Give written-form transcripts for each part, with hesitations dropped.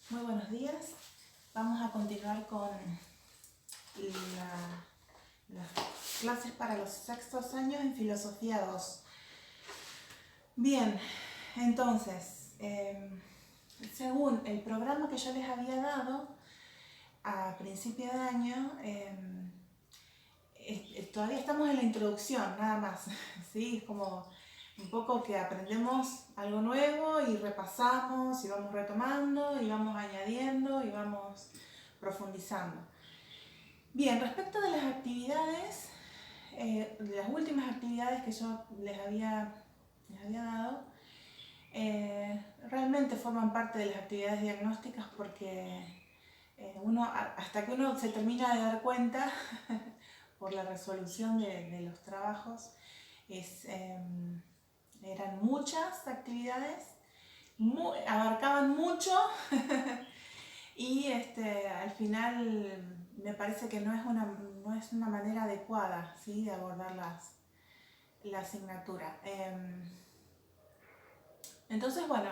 Muy buenos días. Vamos a continuar con las clases para los sextos años en Filosofía 2. Bien, entonces, según el programa que yo les había dado a principio de año, todavía estamos en la introducción, nada más. ¿Sí? Es como un poco que aprendemos algo nuevo y repasamos y vamos retomando y vamos añadiendo y vamos profundizando. Bien, respecto de las actividades, de las últimas actividades que yo les había dado, realmente forman parte de las actividades diagnósticas porque hasta que uno se termina de dar cuenta por la resolución de los trabajos, eran muchas actividades, abarcaban mucho y al final me parece que no es una manera adecuada, ¿sí?, de abordar la asignatura. Entonces, bueno,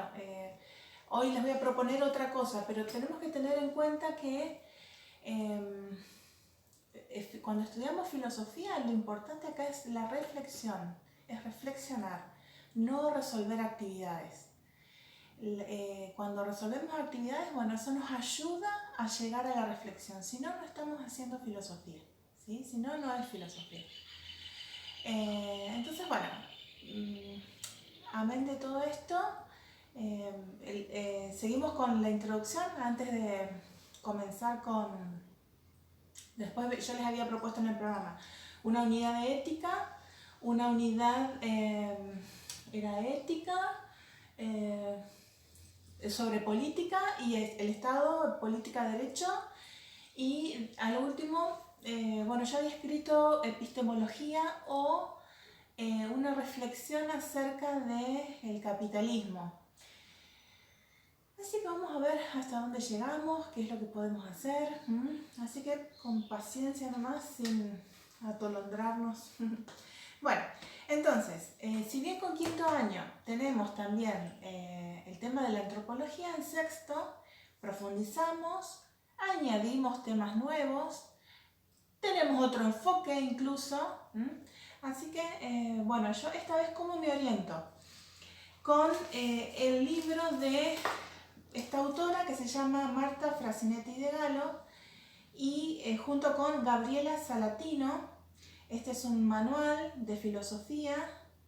hoy les voy a proponer otra cosa, pero tenemos que tener en cuenta que cuando estudiamos filosofía, lo importante acá es la reflexión, es reflexionar, no resolver actividades. Cuando resolvemos actividades, bueno, eso nos ayuda a llegar a la reflexión. Si no, no estamos haciendo filosofía, ¿sí? Si no, no es filosofía. Entonces, bueno, amén de todo esto, seguimos con la introducción antes de comenzar con... Después yo les había propuesto en el programa una unidad de ética, una unidad era ética, sobre política y el Estado, política, derecho, y al último, bueno, yo había escrito epistemología o una reflexión acerca del capitalismo. Así que vamos a ver hasta dónde llegamos, qué es lo que podemos hacer. Así que con paciencia nomás, sin atolondrarnos. Bueno, entonces, si bien con quinto año tenemos también el tema de la antropología, en sexto profundizamos, añadimos temas nuevos, tenemos otro enfoque incluso. Así que, bueno, yo esta vez, ¿cómo me oriento? Con el libro de esta autora que se llama Marta Frasinetti de Gallo y junto con Gabriela Salatino. Este es un manual de filosofía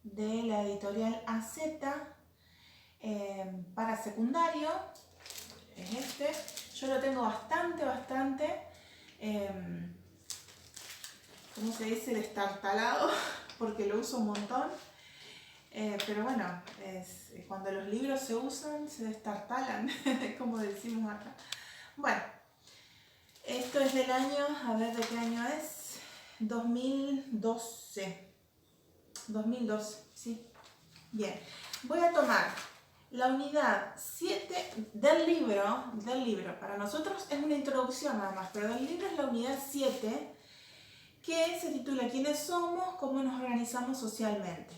de la editorial AZ para secundario. Es este. Yo lo tengo bastante, ¿cómo se dice?, destartalado, porque lo uso un montón. Pero bueno, cuando los libros se usan, se destartalan, como decimos acá. Bueno, esto es del año, a ver de qué año es, 2012. 2012, sí. Bien, voy a tomar la unidad 7 del libro. Para nosotros es una introducción nada más, pero del libro es la unidad 7, que se titula ¿Quiénes somos? ¿Cómo nos organizamos socialmente?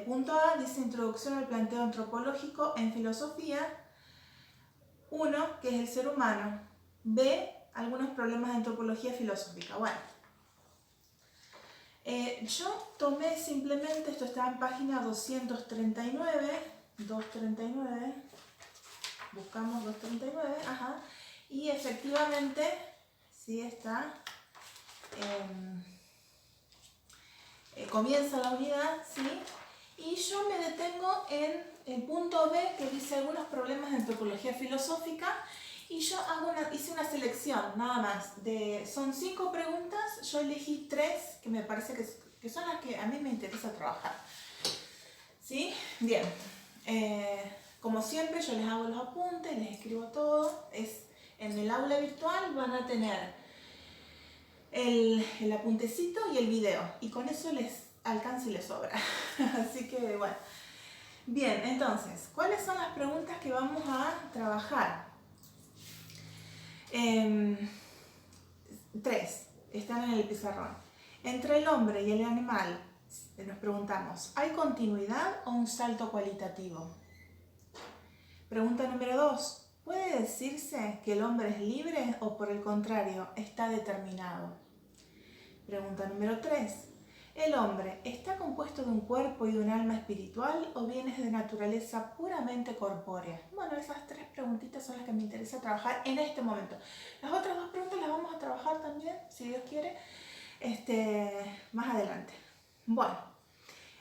Punto A dice Introducción al planteo antropológico en filosofía. 1, que es el ser humano. B, algunos problemas de antropología filosófica. Bueno, yo tomé simplemente, esto está en página 239, buscamos 239, y efectivamente, sí está, comienza la unidad, ¿sí? Y yo me detengo en el punto B, que dice algunos problemas de antropología filosófica, y yo hice una selección, nada más. Son 5 preguntas, yo elegí 3, que me parece que son las que a mí me interesa trabajar. ¿Sí? Bien. Como siempre, yo les hago los apuntes, les escribo todo. En el aula virtual van a tener el apuntecito y el video, y con eso les alcanza y les sobra. Así que bueno. Bien, entonces, ¿cuáles son las preguntas que vamos a trabajar? 3 están en el pizarrón. Entre el hombre y el animal, nos preguntamos, ¿hay continuidad o un salto cualitativo? Pregunta número 2, ¿puede ¿Puede decirse que el hombre es libre o por el contrario está determinado? Pregunta número 3. ¿El hombre está compuesto de un cuerpo y de un alma espiritual o bien es de naturaleza puramente corpórea? Bueno, esas 3 preguntitas son las que me interesa trabajar en este momento. Las otras 2 preguntas las vamos a trabajar también, si Dios quiere, más adelante. Bueno,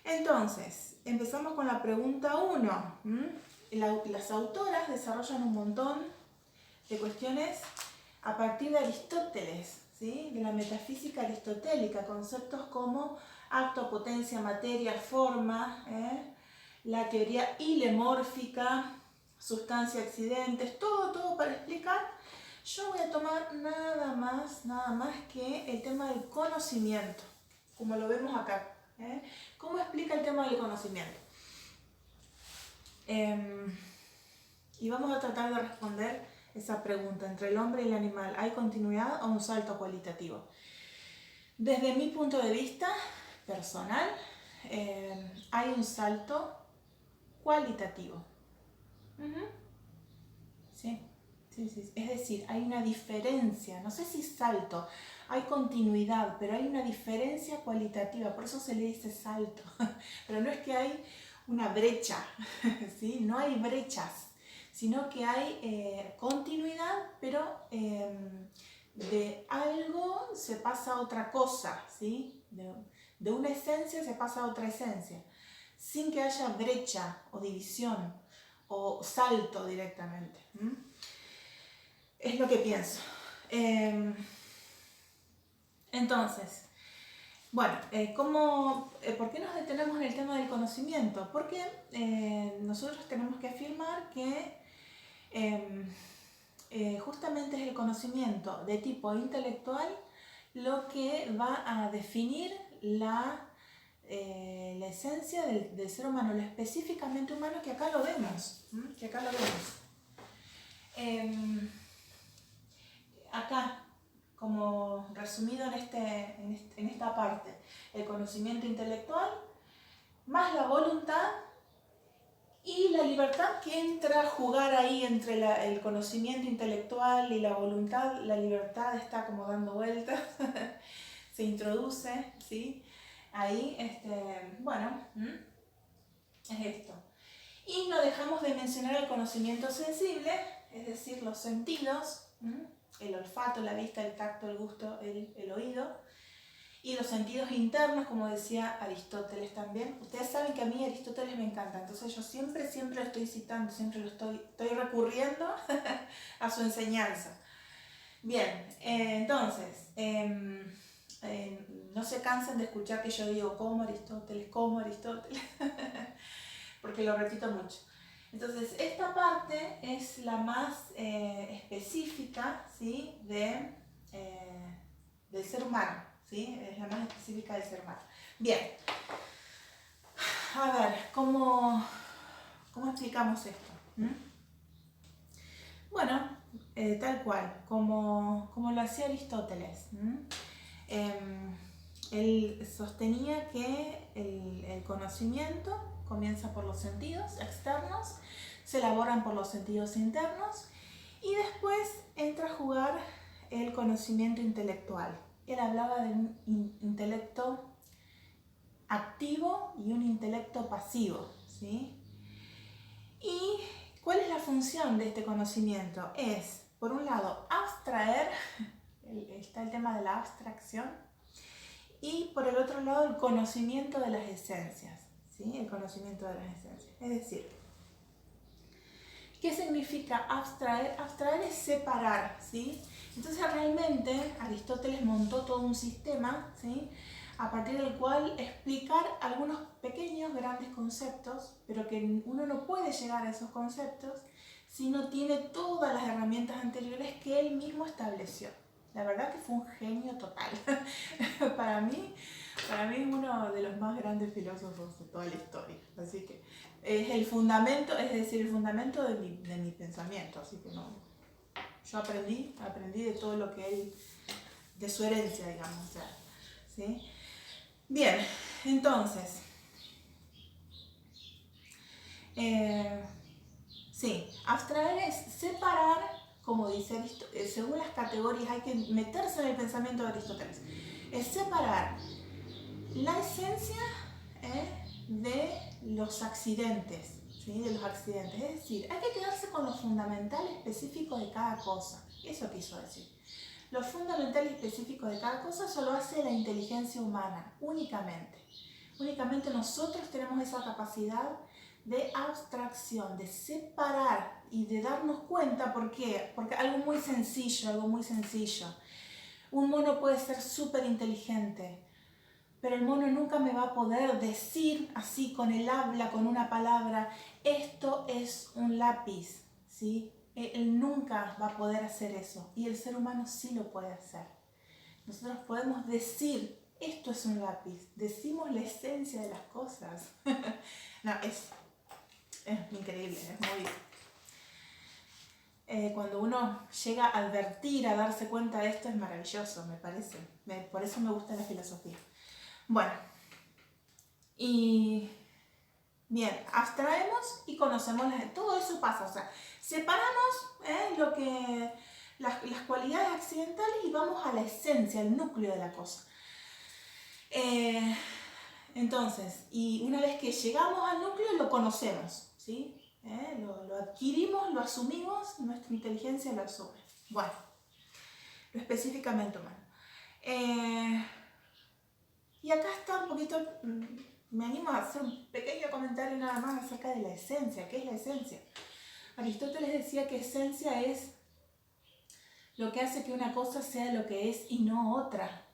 entonces, empezamos con la pregunta 1. Las autoras desarrollan un montón de cuestiones a partir de Aristóteles, ¿sí? De la metafísica aristotélica, conceptos como acto, potencia, materia, forma, la teoría hilemórfica, sustancia, accidentes, todo para explicar. Yo voy a tomar nada más que el tema del conocimiento, como lo vemos acá. ¿Cómo explica el tema del conocimiento? Y vamos a tratar de responder esa pregunta. ¿Entre el hombre y el animal hay continuidad o un salto cualitativo? Desde mi punto de vista personal, hay un salto cualitativo. Sí. Es decir, hay una diferencia, no sé si salto, hay continuidad, pero hay una diferencia cualitativa, por eso se le dice salto. Pero no es que hay una brecha, ¿sí? No hay brechas, sino que hay continuidad, pero de algo se pasa a otra cosa, ¿sí? De una esencia se pasa a otra esencia, sin que haya brecha o división o salto directamente. Es lo que pienso. Entonces, bueno, ¿por qué nos detenemos en el tema del conocimiento? Porque nosotros tenemos que afirmar que justamente es el conocimiento de tipo intelectual lo que va a definir la esencia del ser humano, lo específicamente humano, que acá lo vemos. Acá, como resumido en esta parte, el conocimiento intelectual más la voluntad y la libertad que entra a jugar ahí entre el conocimiento intelectual y la voluntad. La libertad está como dando vueltas, se introduce, ¿sí? Ahí, bueno, es esto. Y no dejamos de mencionar el conocimiento sensible, es decir, los sentidos, el olfato, la vista, el tacto, el gusto, el oído, y los sentidos internos, como decía Aristóteles también. Ustedes saben que a mí Aristóteles me encanta, entonces yo siempre lo estoy citando, siempre estoy recurriendo a su enseñanza. Bien, entonces, no se cansen de escuchar que yo digo como Aristóteles, porque lo repito mucho. Entonces, esta parte es la más específica, ¿sí? Del ser humano, ¿sí? Es la más específica del ser humano. Bien, a ver, ¿cómo explicamos esto? Bueno, tal cual, como lo hacía Aristóteles. Él sostenía que el conocimiento comienza por los sentidos externos, se elaboran por los sentidos internos y después entra a jugar el conocimiento intelectual. Él hablaba de un intelecto activo y un intelecto pasivo, ¿sí? ¿Y cuál es la función de este conocimiento? Es, por un lado, abstraer, está el tema de la abstracción, y por el otro lado el conocimiento de las esencias, ¿sí? El conocimiento de las esencias. Es decir, ¿qué significa abstraer? Abstraer es separar, ¿sí? Entonces realmente Aristóteles montó todo un sistema, ¿sí? A partir del cual explicar algunos pequeños, grandes conceptos, pero que uno no puede llegar a esos conceptos si no tiene todas las herramientas anteriores que él mismo estableció. La verdad que fue un genio total. Para mí es uno de los más grandes filósofos de toda la historia. Así que es el fundamento, es decir, el fundamento de mi pensamiento. Así que no, yo aprendí de todo lo que él, de su herencia, digamos. O sea, ¿sí? Bien, entonces, Sí, abstraer es separar, como dice según las categorías, hay que meterse en el pensamiento de Aristóteles. Es separar la esencia de los accidentes, ¿sí? De los accidentes. Es decir, hay que quedarse con lo fundamental específico de cada cosa. Eso quiso decir. Lo fundamental y específico de cada cosa solo hace la inteligencia humana, únicamente. Únicamente nosotros tenemos esa capacidad de abstracción, de separar y de darnos cuenta. ¿Por qué? Porque algo muy sencillo. Un mono puede ser súper inteligente, pero el mono nunca me va a poder decir así con el habla, con una palabra, esto es un lápiz, ¿sí? Él nunca va a poder hacer eso, y el ser humano sí lo puede hacer. Nosotros podemos decir, esto es un lápiz, decimos la esencia de las cosas. No, es increíble, es muy... cuando uno llega a advertir, a darse cuenta de esto, es maravilloso, me parece. Por eso me gusta la filosofía. Bueno, y bien, abstraemos y conocemos, todo eso pasa, o sea, separamos las cualidades accidentales y vamos a la esencia, al núcleo de la cosa. Entonces, y una vez que llegamos al núcleo, lo conocemos, ¿sí? Lo adquirimos, lo asumimos, nuestra inteligencia lo asume. Bueno, lo específicamente humano. Y acá está un poquito, me animo a hacer un pequeño comentario nada más acerca de la esencia. ¿Qué es la esencia? Aristóteles decía que esencia es lo que hace que una cosa sea lo que es y no otra.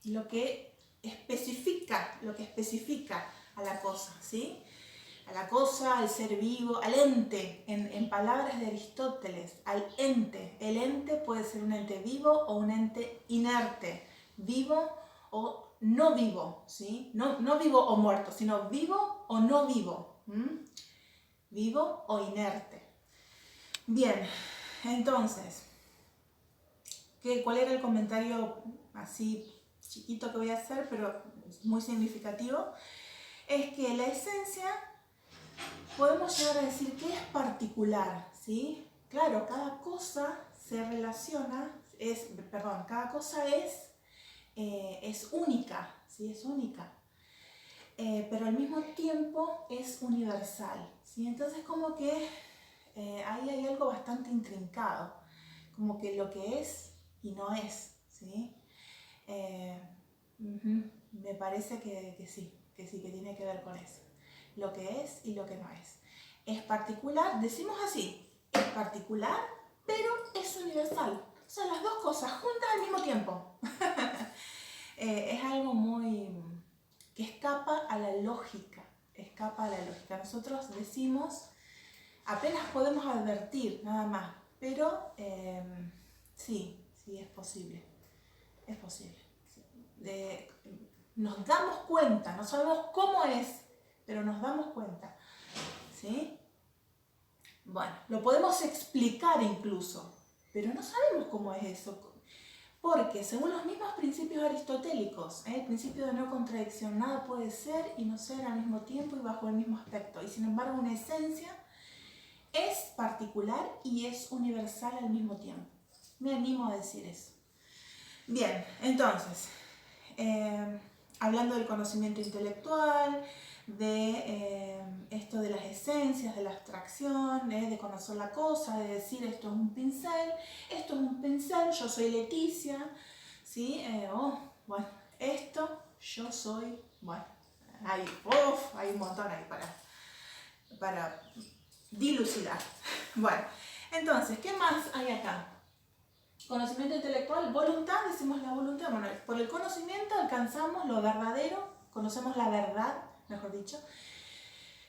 Lo que especifica a la cosa, ¿sí? A la cosa, al ser vivo, al ente, en palabras de Aristóteles, al ente. El ente puede ser un ente vivo o un ente inerte, vivo o no vivo, ¿sí? No vivo o muerto, sino vivo o no vivo, vivo o inerte. Bien, entonces, ¿cuál era el comentario así chiquito que voy a hacer, pero muy significativo? Es que la esencia, podemos llegar a decir que es particular, ¿sí? Claro, cada cosa se relaciona, cada cosa es única, ¿sí? Es única, pero al mismo tiempo es universal, ¿sí? Entonces como que ahí hay algo bastante intrincado, como que lo que es y no es, ¿sí? Me parece que sí, que tiene que ver con eso. Lo que es y lo que no es. Es particular, decimos así, es particular, pero es universal. O sea, las dos cosas juntas al mismo tiempo. Es algo muy... que escapa a la lógica. Nosotros decimos, apenas podemos advertir, nada más. Pero sí, es posible. Es posible. Nos damos cuenta, no sabemos cómo es, pero nos damos cuenta, ¿sí? Bueno, lo podemos explicar incluso, pero no sabemos cómo es eso, porque según los mismos principios aristotélicos, el principio de no contradicción, nada puede ser y no ser al mismo tiempo y bajo el mismo aspecto, y sin embargo una esencia es particular y es universal al mismo tiempo. Me animo a decir eso. Bien, entonces, hablando del conocimiento intelectual, de esto de las esencias, de la abstracción, de conocer la cosa, de decir esto es un pincel, yo soy Leticia, ¿sí? Bueno, esto, yo soy, bueno, hay un montón ahí para dilucidar. Bueno, entonces, ¿qué más hay acá? Conocimiento intelectual, voluntad, decimos la voluntad. Bueno, por el conocimiento alcanzamos lo verdadero, conocemos la verdad, mejor dicho.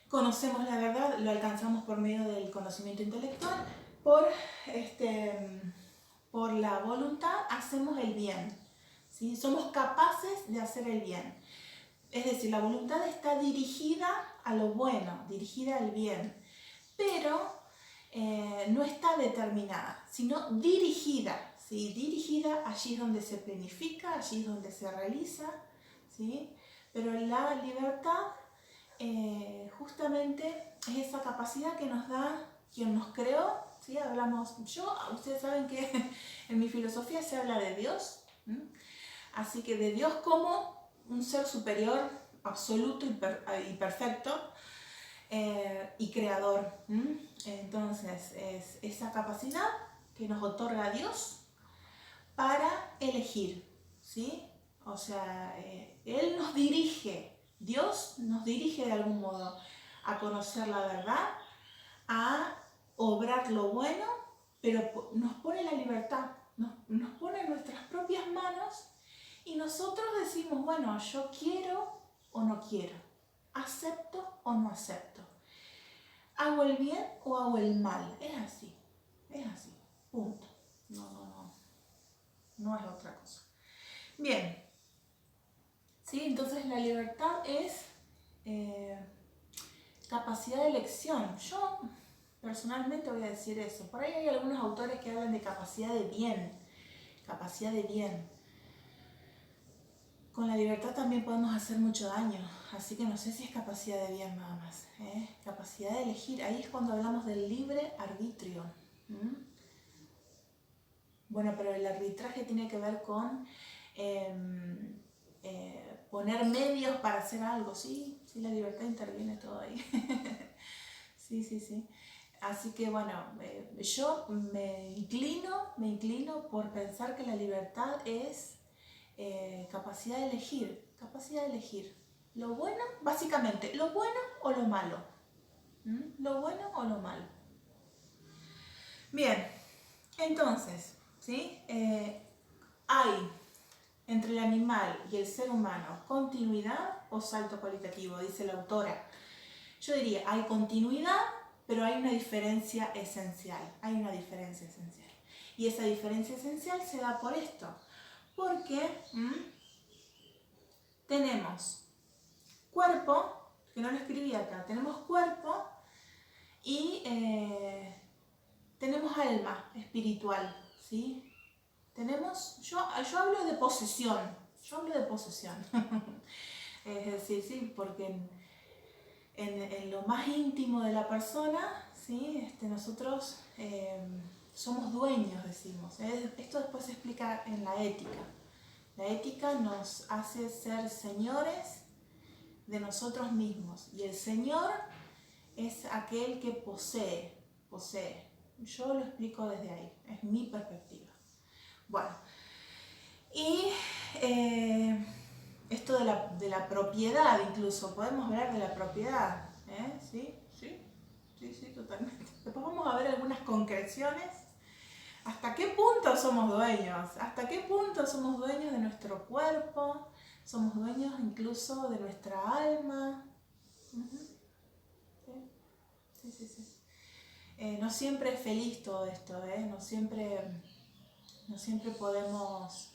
Conocemos la verdad, lo alcanzamos por medio del conocimiento intelectual. Por la voluntad hacemos el bien, ¿sí? Somos capaces de hacer el bien. Es decir, la voluntad está dirigida a lo bueno, dirigida al bien, pero no está determinada, sino dirigida, ¿sí? Dirigida, allí es donde se planifica, allí es donde se realiza, ¿sí? Pero la libertad justamente es esa capacidad que nos da quien nos creó, ¿sí? Ustedes saben que en mi filosofía se habla de Dios, así que de Dios como un ser superior, absoluto y perfecto, y creador. Entonces, es esa capacidad que nos otorga Dios para elegir, ¿sí? O sea, Él nos dirige, Dios nos dirige de algún modo a conocer la verdad, a obrar lo bueno, pero nos pone la libertad, nos pone en nuestras propias manos y nosotros decimos, bueno, yo quiero o no quiero, acepto o no acepto, hago el bien o hago el mal, es así, punto. No es otra cosa. Bien, ¿sí? Entonces la libertad es capacidad de elección. Yo personalmente voy a decir eso. Por ahí hay algunos autores que hablan de capacidad de bien. Capacidad de bien. Con la libertad también podemos hacer mucho daño. Así que no sé si es capacidad de bien nada más. Capacidad de elegir. Ahí es cuando hablamos del libre arbitrio. Bueno, pero el arbitraje tiene que ver con poner medios para hacer algo, sí, la libertad interviene todo ahí. Sí. Así que bueno, yo me inclino por pensar que la libertad es capacidad de elegir. Lo bueno, básicamente, lo bueno o lo malo. Lo bueno o lo malo. Bien, entonces, ¿sí? Hay entre el animal y el ser humano continuidad o salto cualitativo, dice la autora. Yo diría, hay continuidad, pero hay una diferencia esencial. Y esa diferencia esencial se da por esto. Porque tenemos cuerpo, que no lo escribí acá, tenemos cuerpo y tenemos alma espiritual, ¿sí? Yo hablo de posesión, es decir, sí, porque en lo más íntimo de la persona, ¿sí? Nosotros somos dueños, decimos. Esto después se explica en la ética. La ética nos hace ser señores de nosotros mismos y el señor es aquel que posee. Yo lo explico desde ahí, es mi perspectiva. Bueno, y esto de la propiedad, incluso, podemos hablar de la propiedad, ¿sí? Sí, totalmente. Después vamos a ver algunas concreciones. ¿Hasta qué punto somos dueños? ¿Hasta qué punto somos dueños de nuestro cuerpo? ¿Somos dueños incluso de nuestra alma? Sí. No siempre es feliz todo esto, no siempre podemos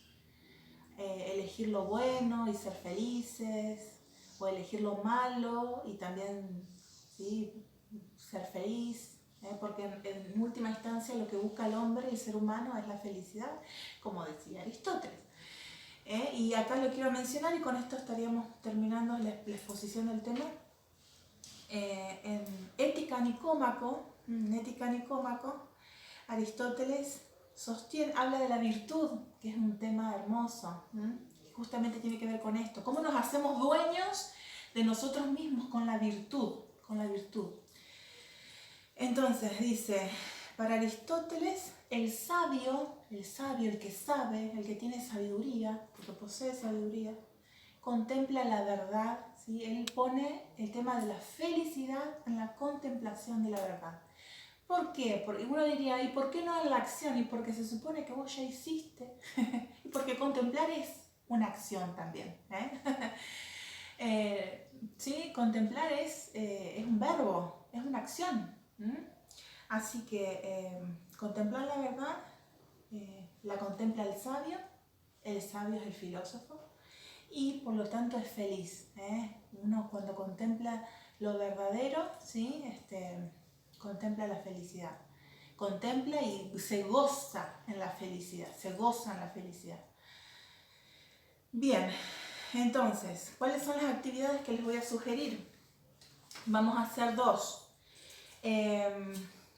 elegir lo bueno y ser felices, o elegir lo malo y también, ¿sí?, ser feliz, porque en última instancia lo que busca el hombre, el ser humano, es la felicidad, como decía Aristóteles. Y acá lo quiero mencionar y con esto estaríamos terminando la exposición del tema. En Ética Nicómaco, Aristóteles habla de la virtud, que es un tema hermoso, justamente tiene que ver con esto, cómo nos hacemos dueños de nosotros mismos con la virtud. Entonces dice, para Aristóteles, el sabio, el que sabe, el que tiene sabiduría, porque posee sabiduría, contempla la verdad, ¿sí? Él pone el tema de la felicidad en la contemplación de la verdad. ¿Por qué? Porque uno diría, ¿y por qué no en la acción? Y porque se supone que vos ya hiciste. Y porque contemplar es una acción también. ¿Sí? Contemplar es un verbo, es una acción. Así que contemplar la verdad la contempla el sabio es el filósofo, y por lo tanto es feliz. Uno cuando contempla lo verdadero, ¿sí? Contempla la felicidad. Contempla y se goza en la felicidad. Bien, entonces, ¿cuáles son las actividades que les voy a sugerir? Vamos a hacer dos.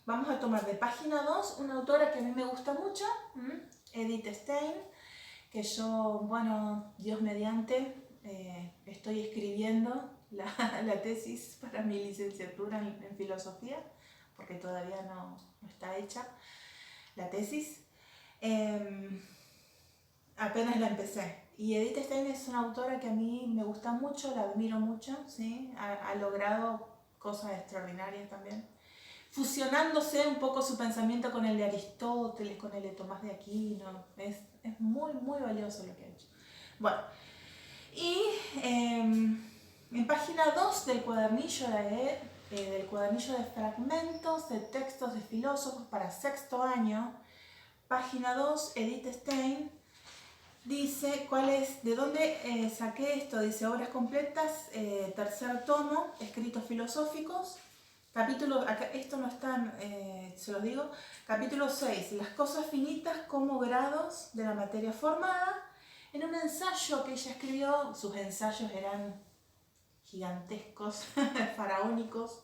Vamos a tomar de página 2 una autora que a mí me gusta mucho, Edith Stein, que yo, bueno, Dios mediante, estoy escribiendo la tesis para mi licenciatura en filosofía, porque todavía no está hecha la tesis. Apenas la empecé. Y Edith Stein es una autora que a mí me gusta mucho, la admiro mucho, ¿sí? Ha logrado cosas extraordinarias también, fusionándose un poco su pensamiento con el de Aristóteles, con el de Tomás de Aquino. Es muy, muy valioso lo que ha hecho. Bueno, y en página 2 del cuadernillo de fragmentos de textos de filósofos para sexto año, página 2, Edith Stein dice de dónde saqué esto. Dice obras completas, tercer tomo, escritos filosóficos, capítulo, acá, esto no está, se los digo, capítulo 6, las cosas finitas como grados de la materia formada, en un ensayo que ella escribió. Sus ensayos eran gigantescos, faraónicos.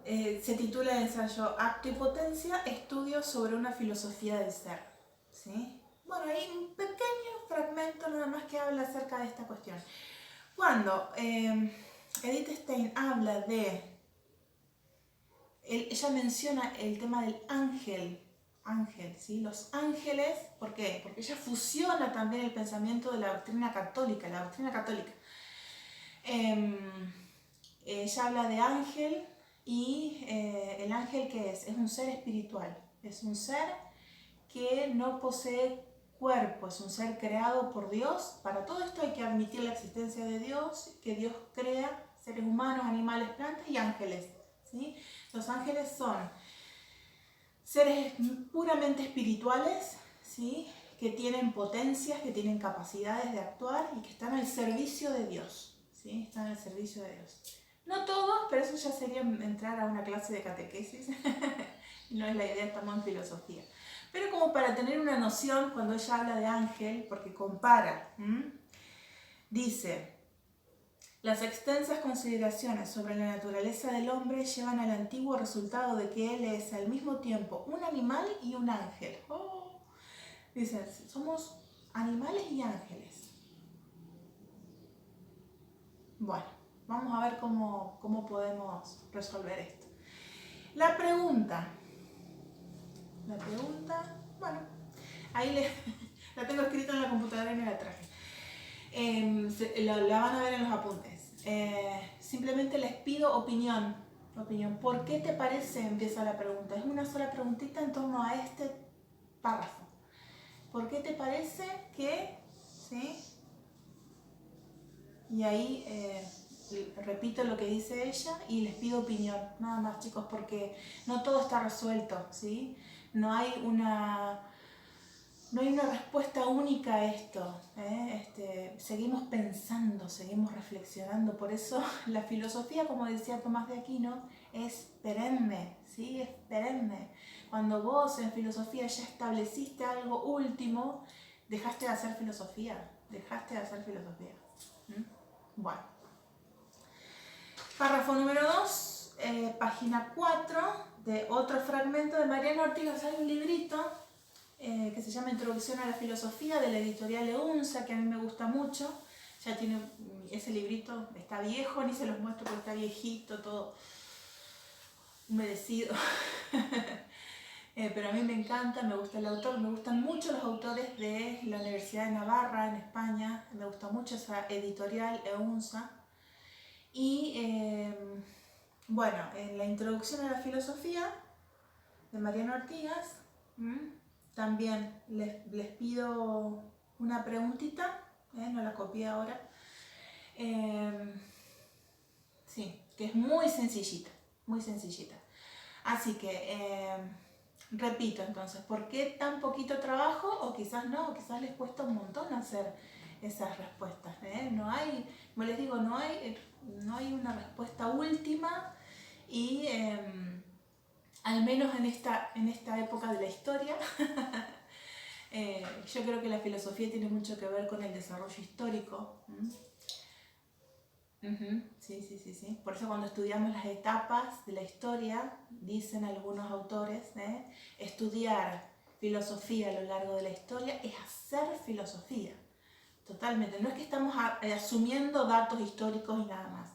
Se titula el ensayo Acto y Potencia, estudios sobre una filosofía del ser. ¿Sí? Bueno, hay un pequeño fragmento nada más que habla acerca de esta cuestión. Cuando Edith Stein habla de, ella menciona el tema del ángel, ¿sí? Los ángeles, ¿por qué? Porque ella fusiona también el pensamiento de la doctrina católica, ella habla de ángel y el ángel, ¿qué es? Es un ser espiritual, es un ser que no posee cuerpo, es un ser creado por Dios. Para todo esto hay que admitir la existencia de Dios, que Dios crea seres humanos, animales, plantas y ángeles, ¿sí? Los ángeles son seres puramente espirituales, ¿sí? Que tienen potencias, que tienen capacidades de actuar y que están al servicio de Dios, ¿sí? Están al servicio de Dios. No todos, pero eso ya sería entrar a una clase de catequesis. No es la idea, estamos en filosofía. Pero como para tener una noción, cuando ella habla de ángel, porque compara, dice: las extensas consideraciones sobre la naturaleza del hombre llevan al antiguo resultado de que él es al mismo tiempo un animal y un ángel. Dice, somos animales y ángeles. Bueno, vamos a ver cómo podemos resolver esto. La pregunta, bueno, ahí la tengo escrita en la computadora y me la traje. La van a ver en los apuntes. Simplemente les pido opinión. ¿Por qué te parece? Empieza la pregunta. Es una sola preguntita en torno a este párrafo. ¿Por qué te parece que? ¿Sí? Y ahí repito lo que dice ella y les pido opinión. Nada más, chicos, porque no todo está resuelto, ¿sí? No hay una respuesta única a esto, ¿eh? Seguimos pensando, seguimos reflexionando. Por eso la filosofía, como decía Tomás de Aquino, es perenne, ¿sí? Es perenne. Cuando vos en filosofía ya estableciste algo último, dejaste de hacer filosofía. Bueno. Párrafo número 2, página 4, de otro fragmento de Mariano Ortigas. Hay un librito que se llama Introducción a la Filosofía, de la editorial Eunsa, que a mí me gusta mucho. Ya tiene ese librito, está viejo, ni se los muestro porque está viejito, todo humedecido. Pero a mí me encanta, me gusta el autor, me gustan mucho los autores de la Universidad de Navarra en España, me gusta mucho esa editorial Eunsa. Y bueno, en la Introducción a la Filosofía de Mariano Ortigas, también les pido una preguntita, no la copié ahora, sí, que es muy sencillita. Así que, repito entonces, ¿por qué tan poquito trabajo? O quizás no, o quizás les cuesta un montón hacer esas respuestas, No hay, como les digo, no hay una respuesta última y al menos en esta época de la historia, yo creo que la filosofía tiene mucho que ver con el desarrollo histórico. Sí, sí, sí, sí. Por eso cuando estudiamos las etapas de la historia, dicen algunos autores, estudiar filosofía a lo largo de la historia es hacer filosofía. Totalmente. No es que estamos asumiendo datos históricos y nada más.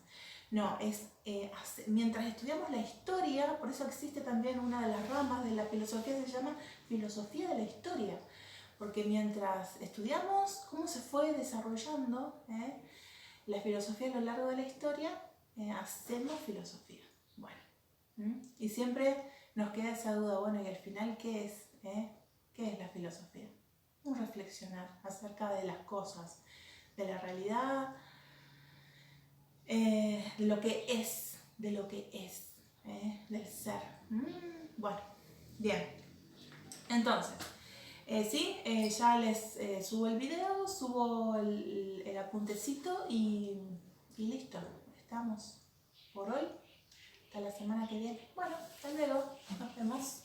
No, es mientras estudiamos la historia, por eso existe también una de las ramas de la filosofía que se llama filosofía de la historia. Porque mientras estudiamos cómo se fue desarrollando la filosofía a lo largo de la historia, hacemos filosofía. Bueno, y siempre nos queda esa duda, bueno, ¿y al final qué es? ¿Qué es la filosofía? Un reflexionar acerca de las cosas, de la realidad, de lo que es, del ser. Bueno, bien. Entonces, sí, ya les subo el video, subo el apuntecito y listo. Estamos por hoy. Hasta la semana que viene. Bueno, hasta luego. Nos vemos.